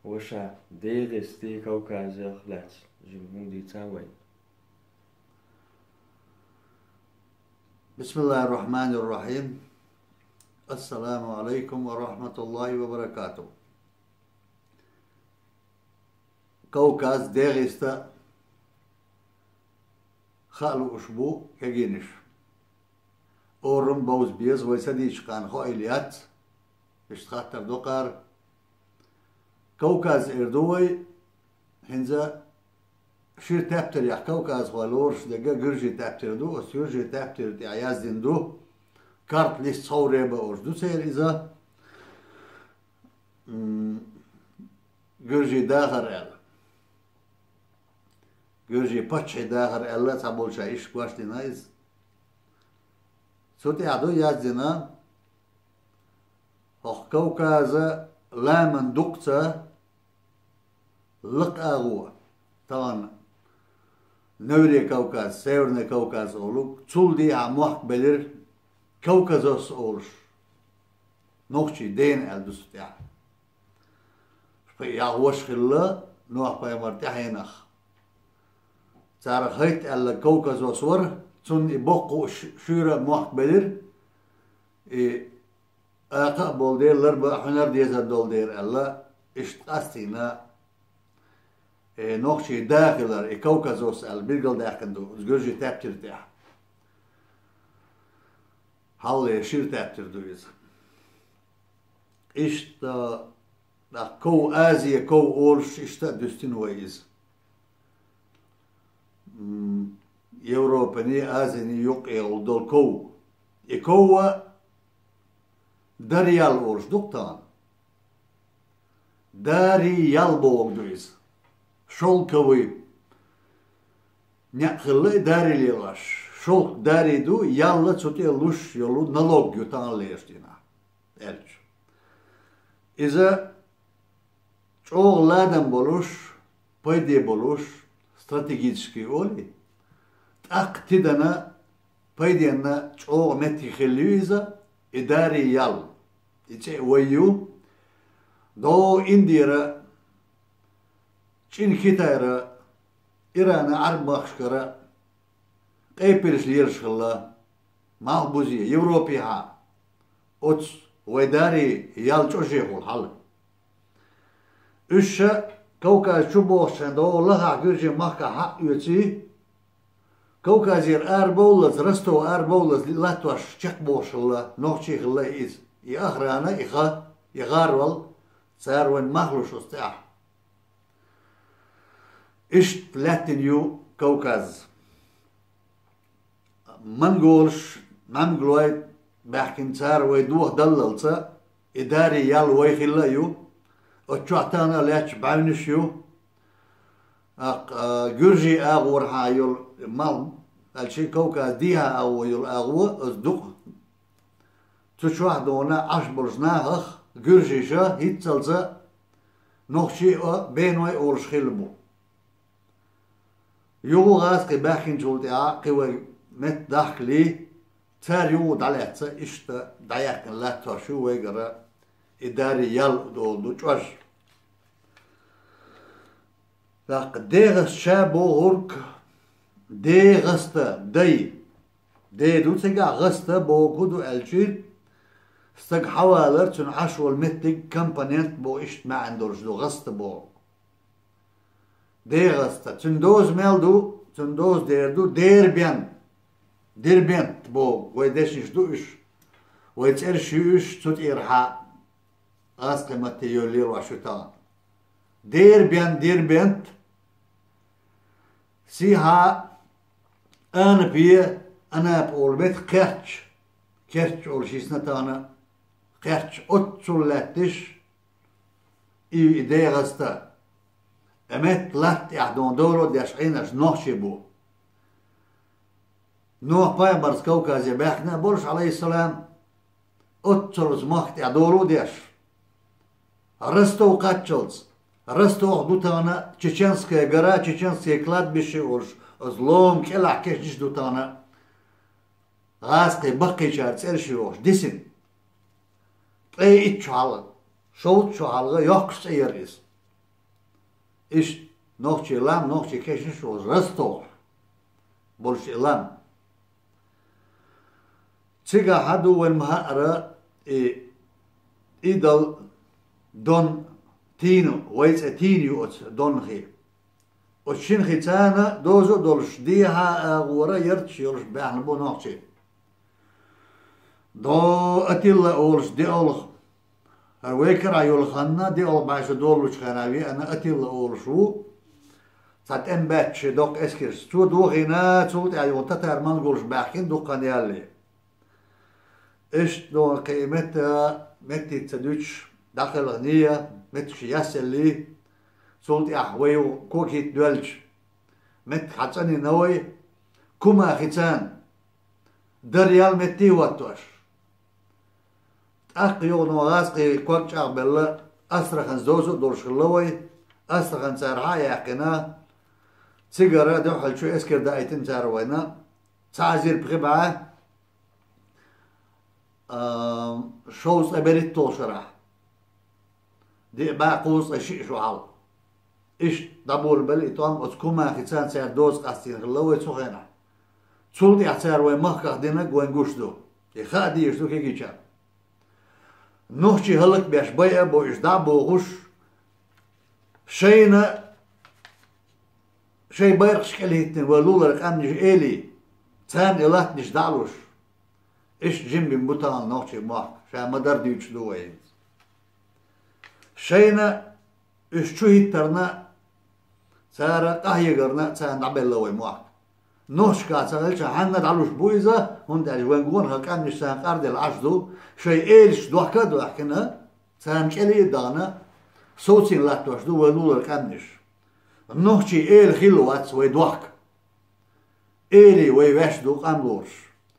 وشا ديغستي كوكازي خلات جمهودي تاوي. بسم الله الرحمن الرحيم. السلام عليكم ورحمة الله وبركاته. كوكاز ديغستا خالو أشبو كجينش أورم بوز بيز ويسديش كان خو إليات اشتخاتر دوقار كوكاز إردوي هنزا شير تابتر يح كوكاز والورش دقا جرجي تابتر دو وسيرجي تابتر دي عياز دين دو كارت ليست صوري بأورش دو سير إذا جرجي داخر إل جرجي باتشي داخر إلا تابول شايش كواش دي نايز سوتي عدو ياز دينا هخ كوكازا لا من دقتا لق أغوة طبعا نوري كوكاز سيورنا كوكاز أولوك تول دي عموحك بلير كوكازوس أولش نوخشي دين ألدوس تيح يغوش خلا نوح باي مرتاحينخ تارخ هيت ألا كوكازوس ور تون يبقوا شورة موحك بلير أقبل دير لربا حنر ديزا دول دير ألا اشتقستينا نوخشي داخلر كوكازوس البيرجل داخندو زجرجي تابتر تاح حالي شير تابتر دويز اشتا كو آزيا كو أورش اشتا دوستين ويز يوروباني آزيني يقعي دول كو يكوى داريال أورش دوكتان داريال بوغ دويز شول كوي نخلي داري ليلاش شول داري دو يلا تسوتي لوش يلو نالوج يوتان ليشتينا إلش إذا شو لادم بولوش بايدي بولوش استراتيجيتشكي أولي تأكدنا بايدي أن شو متي خليوزا إداري يل إتشي ويو دو إنديرا چین خیتایرا ایران عرب بخشکرا قیپرش لیرشخلا مخبوزی یوروپی ها اوتس ویداری یال چوشیخو الحل اش كوكاز شبوشن دو لها جرجي مكة حق يوتي كوكازير اربولز رستو اربولز لاتوش تشك بوشلا نوخشي خلا إيز يأخرانا يغارول ساروين مخلوش استعح إشت لاتنيو كوكاز منقولش منقلويت بحكين سار ويدوه دللتا إداري يال ويخلايو وتشعتانا لاتش بعينشيو جرجي أغور هايول مال الشي كوكاز ديها أو يول أغوة أصدق تشوحدونا عشبرز ناخ جرجي شا هيتسلزا نوخشي بينوي أورش خلبو يو غاز كي باخين جولتي قوي مت داخلي تار يو داليتسا إشتا داياكن لا تشو ويقرا إداري يال دول دوش لاق ديغس شابو غورك ديغستا دي دوتسيقا غستا بوكودو الجير استق حوالر تن عشوال متك كمبانينت بو إشت ما عندورش دو غستا بو ديغستا تندوز ميلدو تندوز ديردو ديربين بو ويدشش دوش ويترشيش تut إرحاء أسقي متيولير وشتان ديربين سيها أنا بقول بيت كرتش أول شيء سنتانا كرتش أتسلتش ديغستا أمت لات يحدون دورو ديشعينش نوحشي بو نوح بايبرز كوكازي باحنا بولش عليه السلام أتسلز مخت يعدورو ديش رستو قاتشلز رستو دوتانا تشيچنسكая гора, чеченские кладбище уж злом келах кешдиш دوتانا غاسقي بقي شار تسرشي وش ديسن اي اتشعال شوت شعال يوكس ايريس إيش نوخشي لام نوخشي كيشش رستوح بولش لام تيجا حدو وين مهارة إيدل دون تينو ويز تينيو دون خي وشين خيتانا دوزو دولش ديها غورا يرتش يولش بيحنا بو نوخشي دو أتيلا أولش دي أولخ هرويكر أيولخنا دي أول باش دولش خناوي أنا أتيلا أولشو تات ام باتش دوك اسكيرس تو دوغينا تولت أيول تتر منقولش باحكين دو قنيالي إيش دو قيمتها متي تدوش داخل غنية متش ياسلي تولت أحويو كوكيت دولش مت حتساني نوي كوما خيتان دريال متي واتوش أقيو نوغاسقي كوكش أقبل أسرخن زوزو دورش اللوي أسرخن سارعا يحكنا سيجارة دوحل شو اسكر دايتين ساروينا تعزير بغبعة شوز أبريت توشرح دي باقوس أشيء شو حال إيش دابول بل إتوام أتكوما خيتان سار دوز قاستين اللوي تسوخينا تسولد يحتار وين مخكخ دينك وين قوشدو يخادي يشدو كي جيشان نوحشي هلك بيش بيئة بو إشدع بو غش شينا شي بيرقش كالهيتن ولولرك أمنش إيلي تان إلات نش دعلوش إيش جنبي مبطان نوحشي موحك شا مدار ديوش دوين شينا إيش شو هيترنا سارة قهيقرنا تان دعبال لوي موحك نوش كاتسالش حنا دعلوش بويزة هون دعجوان قون هكان نش سان قارد العشدو شي إيلش دوحكا دوحكنا سان كالي دانا صوتين لاتوش دو ولولرك أمنش نوحشي إيل خلوات ويدوحك إيلي ويواشدو قاملورش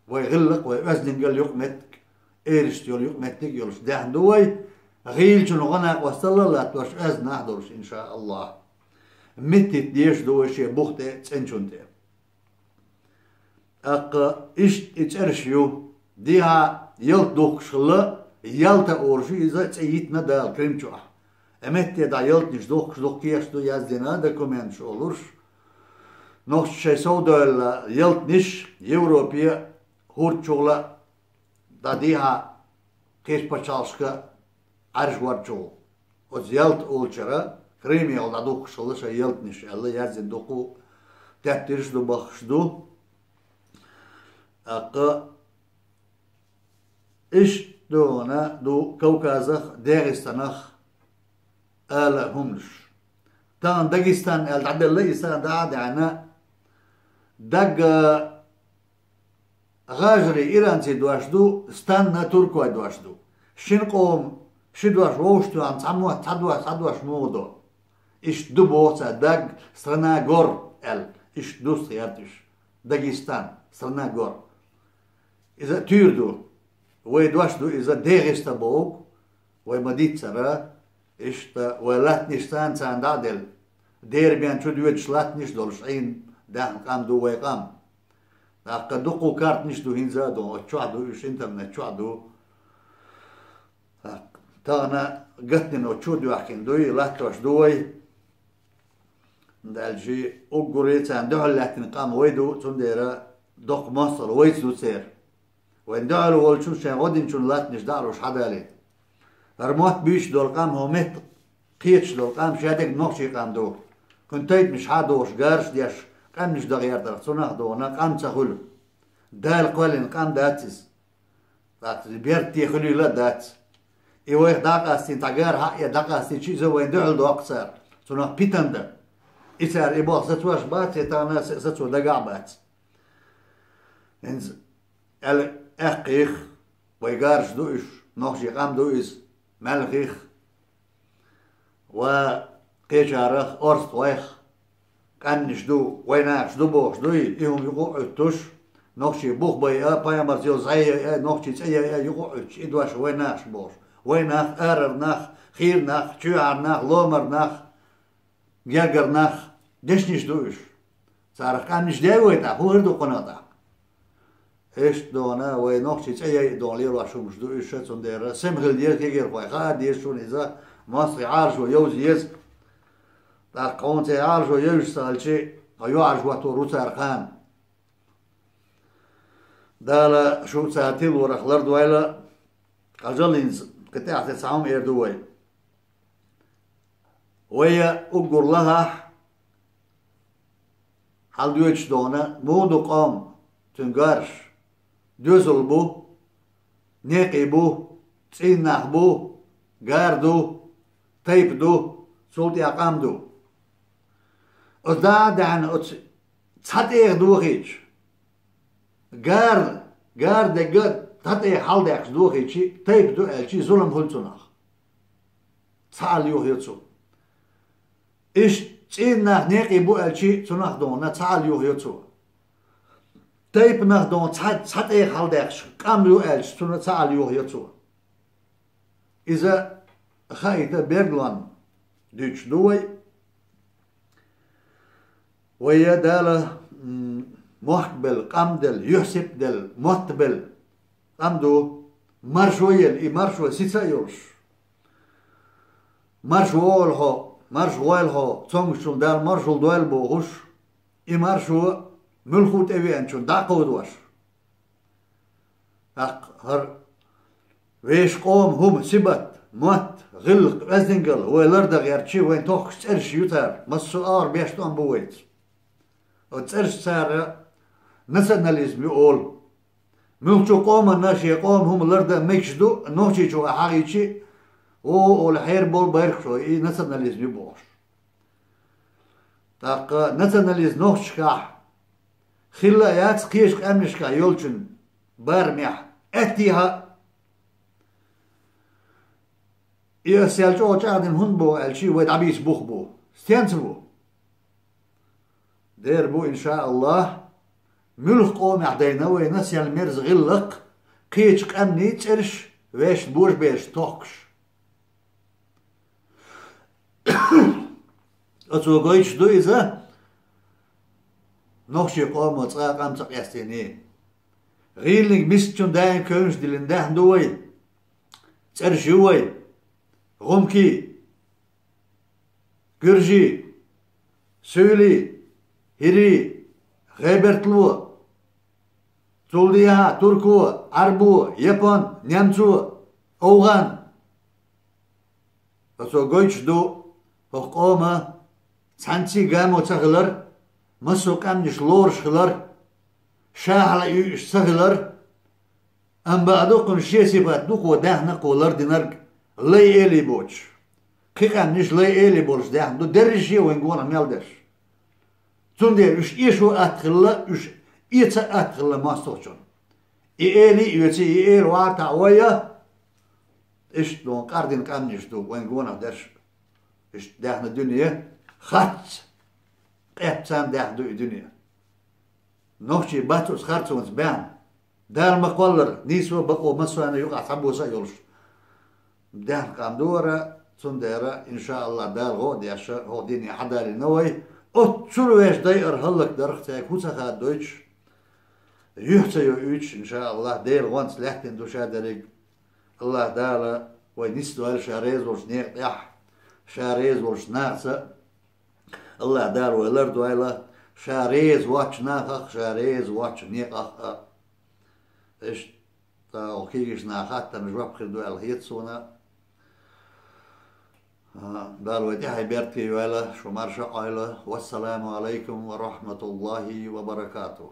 ويغلق ويوزنقل يقمتك إيلش يول يقمتك يولش داحن دوي غيل شنو غناق وصل لاتوش أزن أحضرش إن شاء الله متت ديش دوي شي بوختي تسنشونتي إيش إتشرشيو ديها يلتوك شلا يلتا أورشي إذا تسيتنا دال كريمشوح أمتى دا يلت نش دوك كيش دو يزدنا دا كومين شولورش نوش شي سودا يلت نش يوروبيا هورت شولا دا ديها كيش بچالشكا عرش ورچول وز يلت أولشرا كريمي يلدا دوك شلا شي يلت نش ألا يزدن دوكو تحترش دو بخش دو إيش دونا دو كوكازخ داغستانخ آلا همش تان داغستان آل عبد الله يسان دعاد عنا داغ غاجري إيران سي دواشدو ستان تركو دواشدو شين قوم شدواش ووشتو عن تعموا تعدواش مودو إيش دو بوصا داغ страна гор آل إيش دو سيارتش داغستان страна гор إذا تيردو ويدواشدو إذا داغستا بوك ويمديت سرا إشتا ولاتنشتان تان دادل دير بيان شو دويتش لاتنش دولش عين دان قام دو ويقام داقا دوقو كارت نشدو هنزادو وتشوعدو إش إنترنت شوعدو تانا قتنين وتشودو أحكين دوي لاتوش دوي دالجي أقوري تان دوحل لاتن قام ويدو تنديرا دوق مصر ويتسو سير وين دعلو والشو شان غدين شون لاتنش دعلوش حدالي رموت بيش دول قام هو مت قيتش دول قام شادك نوخشي قام دو كنتيت مش حادوش قارش ديش قام مش دغير درخ صناخ دونا قام تخلو دال قولين قام داتس بيرتي خلي لا دات إيوه داقاستين تاقار حقيا داقاستين شي زو وين دعل دو أقصار صناخ بيتندا إسار إباق ستواش بات يتانا ستو دقاع بات إنز الأقيخ ويقارش دوش نوخشي قام دوش ملخيخ وقيشارخ أرست ويخ قنش دو ويناش دو بوش دوي إيهم يقوعوا التوش نوخشي بوخ بيا بايا مرزيو زعي نوخشي زعي يقوعوش إدواش ويناش بوش ويناخ آرر ناخ خير ناخ شوعر ناخ لومر ناخ جرجر ناخ دشنش دوش صارخ قنش داويتا هو هردو قناطا إيش دونا وينوخشي زعي دولي رواشو مش دوش شتون ديرا سمغل دير كيجر باي غاد دير شون إذا مصري عارش ويوز يز قون تعالجو يجسال شيء ويعج وتروتر خان دالا شو ساعتين ورخ لرد ويلا قجلينز قطعة تسعهم إردوي ويا أقر لها حال دويتش دونا مودو قام تنقارش دوزل بو نيقي بو تسيناخ بو قاردو تيب دو سولتي أقام دو أزداد عن تسحتيخ دوخيش قار دقات تحتي حال داكس دوخيشي تيب دو ألشي ظلم هلتناخ تسعال يوخيتسو إيش تسيناخ نيقي بو ألشي تناخ دونا تسعال يوخيتسو تيب ناخ دون تحتي حال داكس قام دو ألشي تسعال يوخيتسو إذا خايته بيرلان ديش دوي ويا داله محقبل قمدل يحسب دل مطبل قمدو مرشويل اي مرشو سيسا يورش مرشوول هو مرشويل هو تونغشون دال مرشول دويل بوغوش اي مرشو ملخوت اوي انشون داقود واش هر ويش قوم هم سبت مات غلق ازدنقل ويلرد غيرتشي وين توخش ترش يوتر مسؤار بيشتون بويت وترش سار ناسيوناليزم يقول ملتو قوم الناشي قوم هم لرد ميكشدو نوشي شو حاجيشي او الحير بول بيركشو اي ناسيوناليزم يبوش تاق ناسيوناليزم نوشكا خلا يات قيش امشكا يولچن برمح اتيها يا سيالجو جادن هنبو الشي ويد عبيس بوخبو ستيانسبو دير بو ان شاء الله ملخ قوم عدينا وينسي المرز غلق قيتش امني ترش ويش بوش بيش توكش اتو قويش دو إذا نوشي قوم وطاق أم تقيستيني غيلنك مستشون داين كونش دلين داهن دوي ترشوي غمكي قرجي سولي هيري غيبرتلو تولديها تركو عربو يابان نيمتو أوغان اتو قويش دو قوما سانتي قامو تغلر مسو كامنش لورش خلر شاحل يوش سهلر ام بعدوكم شيسي بعدوك ودهنا قولر دينارك لي إلي بوش كي كامنش لي إلي بوش دهن دو درجي وينقونا ميلدش تندير اش ايشو اتخلا اش ايتا اتخلا ماستوشون إلي يوتي إيل واتا ويا اش دون قاردين كامنش دو وينقونا درش اش دهنا الدنيا خط قيبتان دهدو الدنيا نوشي باتوس خارتونس بان دار مقولر نيسو بقو مسو انا يقع حبوسا يولش دهن قام دورا تنديرا ان شاء الله دار غودي اشا هو ديني حداري نوي اتشلوش داير هلك درختك هوسا دويتش يحتى يويتش ان شاء الله دير وانس لحتن دوشا داريك الله دالا وينستو الشاريز وش نيق شاريز وش ناقصة الله دار ويلرد ويلا شاريز واتش ناقق شاريز واتش نيقق ايش تا وكيش ناقات تمجواب خردو الهيتسونا دار ودي حبيرتي ويلا شو مرشا قايلة والسلام عليكم ورحمة الله وبركاته.